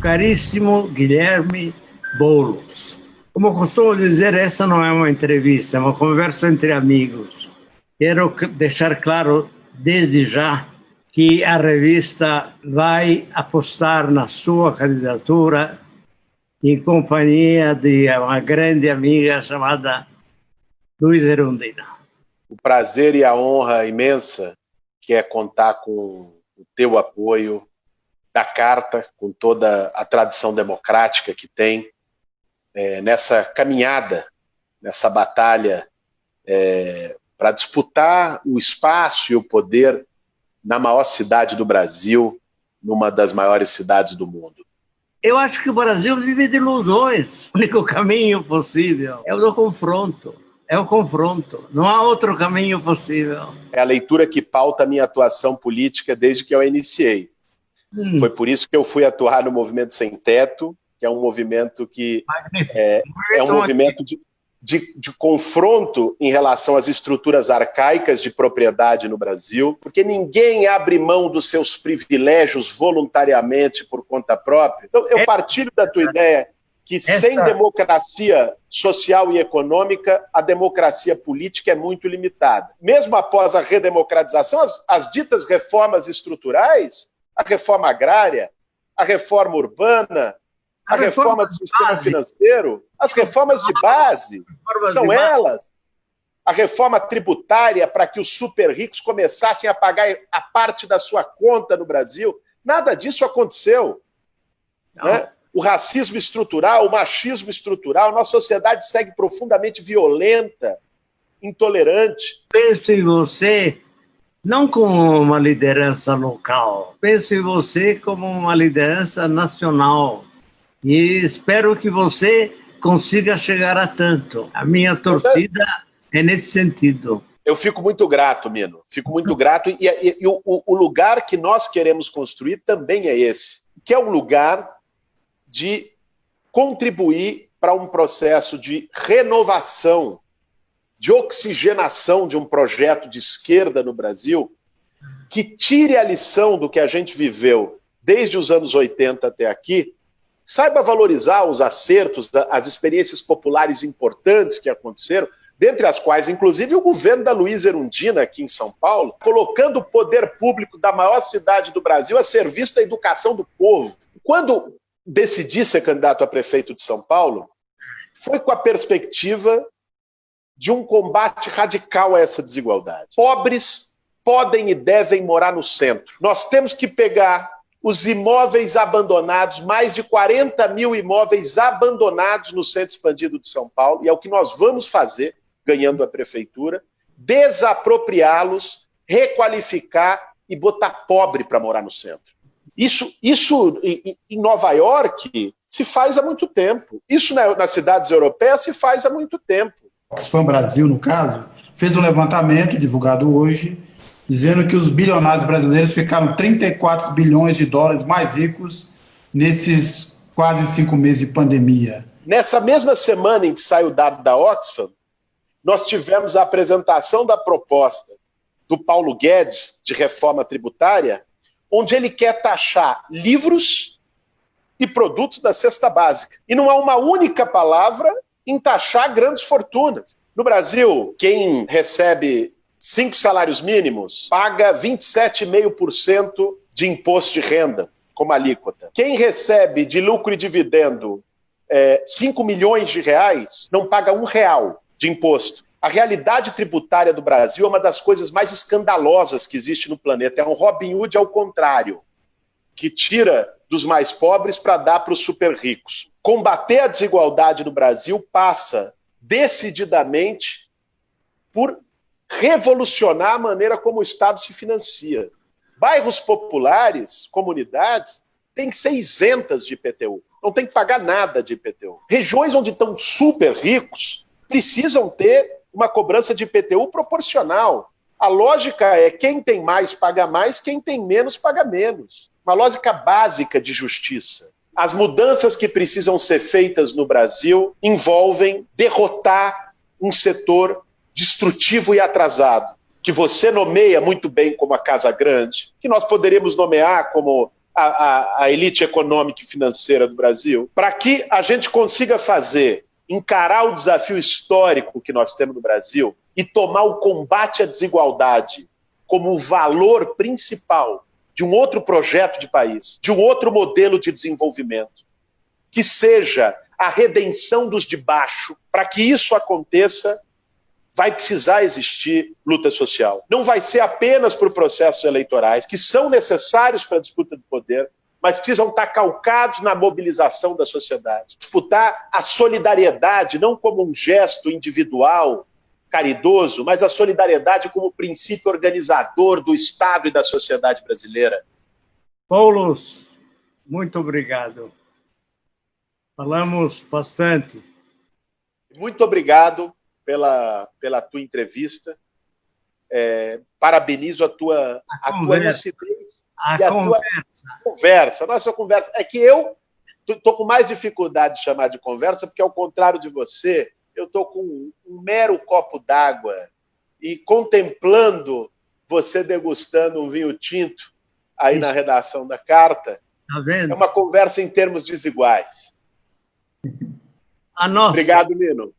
Caríssimo Guilherme Boulos, como costumo dizer, essa não é uma entrevista, é uma conversa entre amigos. Quero deixar claro desde já que a revista vai apostar na sua candidatura em companhia de uma grande amiga chamada Luísa Erundina. O prazer e a honra imensa que é contar com o teu apoio, da Carta, com toda a tradição democrática que tem, nessa caminhada, nessa batalha para disputar o espaço e o poder na maior cidade do Brasil, numa das maiores cidades do mundo. Eu acho que o Brasil vive de ilusões. O único caminho possível é o do confronto. É o confronto. Não há outro caminho possível. É a leitura que pauta a minha atuação política desde que eu a iniciei. Foi por isso que eu fui atuar no Movimento Sem Teto, que é um movimento que é um movimento de confronto em relação às estruturas arcaicas de propriedade no Brasil, porque ninguém abre mão dos seus privilégios voluntariamente por conta própria. Então, eu partilho da tua ideia que sem democracia social e econômica, a democracia política é muito limitada. Mesmo após a redemocratização, as ditas reformas estruturais, a reforma agrária, a reforma urbana, a reforma do sistema financeiro, as reformas de base, são elas. A reforma tributária para que os super ricos começassem a pagar a parte da sua conta no Brasil. Nada disso aconteceu. Né? O racismo estrutural, o machismo estrutural, nossa sociedade segue profundamente violenta, intolerante. Penso em você não como uma liderança local, penso em você como uma liderança nacional. E espero que você consiga chegar a tanto. A minha torcida é nesse sentido. Eu fico muito grato, Mino. Fico muito grato. E o lugar que nós queremos construir também é esse, que é um lugar de contribuir para um processo de renovação, de oxigenação de um projeto de esquerda no Brasil, que tire a lição do que a gente viveu desde os anos 80 até aqui, saiba valorizar os acertos, as experiências populares importantes que aconteceram, dentre as quais, inclusive, o governo da Luísa Erundina, aqui em São Paulo, colocando o poder público da maior cidade do Brasil a serviço da educação do povo. Quando decidi ser candidato a prefeito de São Paulo, foi com a perspectiva de um combate radical a essa desigualdade. Pobres podem e devem morar no centro. Nós temos que pegar os imóveis abandonados, mais de 40 mil imóveis abandonados no centro expandido de São Paulo, e é o que nós vamos fazer, ganhando a prefeitura, desapropriá-los, requalificar e botar pobre para morar no centro. Isso em Nova York se faz há muito tempo. Isso nas cidades europeias se faz há muito tempo. Oxfam Brasil, no caso, fez um levantamento divulgado hoje, dizendo que os bilionários brasileiros ficaram 34 bilhões de dólares mais ricos nesses quase 5 meses de pandemia. Nessa mesma semana em que sai o dado da Oxfam, nós tivemos a apresentação da proposta do Paulo Guedes de reforma tributária, onde ele quer taxar livros e produtos da cesta básica. E não há uma única palavra em taxar grandes fortunas. No Brasil, quem recebe 5 salários mínimos paga 27,5% de imposto de renda como alíquota. Quem recebe de lucro e dividendo 5 milhões de reais não paga R$1 de imposto. A realidade tributária do Brasil é uma das coisas mais escandalosas que existe no planeta. É um Robin Hood ao contrário, que tira dos mais pobres para dar para os super ricos. Combater a desigualdade no Brasil passa decididamente por revolucionar a maneira como o Estado se financia. Bairros populares, comunidades, têm que ser isentas de IPTU. Não tem que pagar nada de IPTU. Regiões onde estão super ricos precisam ter uma cobrança de IPTU proporcional. A lógica é quem tem mais paga mais, quem tem menos paga menos. Uma lógica básica de justiça. As mudanças que precisam ser feitas no Brasil envolvem derrotar um setor destrutivo e atrasado, que você nomeia muito bem como a Casa Grande, que nós poderíamos nomear como a elite econômica e financeira do Brasil, para que a gente consiga encarar o desafio histórico que nós temos no Brasil e tomar o combate à desigualdade como o valor principal de um outro projeto de país, de um outro modelo de desenvolvimento, que seja a redenção dos de baixo. Para que isso aconteça, vai precisar existir luta social. Não vai ser apenas por processos eleitorais, que são necessários para a disputa do poder, mas precisam estar calcados na mobilização da sociedade. Disputar a solidariedade não como um gesto individual, caridoso, mas a solidariedade como princípio organizador do Estado e da sociedade brasileira. Paulos, muito obrigado. Falamos bastante. Muito obrigado pela tua entrevista. Parabenizo a tua lucidez e a tua conversa. Nossa conversa. É que eu estou com mais dificuldade de chamar de conversa, porque, ao contrário de você, eu estou com um mero copo d'água e contemplando você degustando um vinho tinto aí na redação da carta. Tá vendo? É uma conversa em termos desiguais. A nossa. Obrigado, Nino.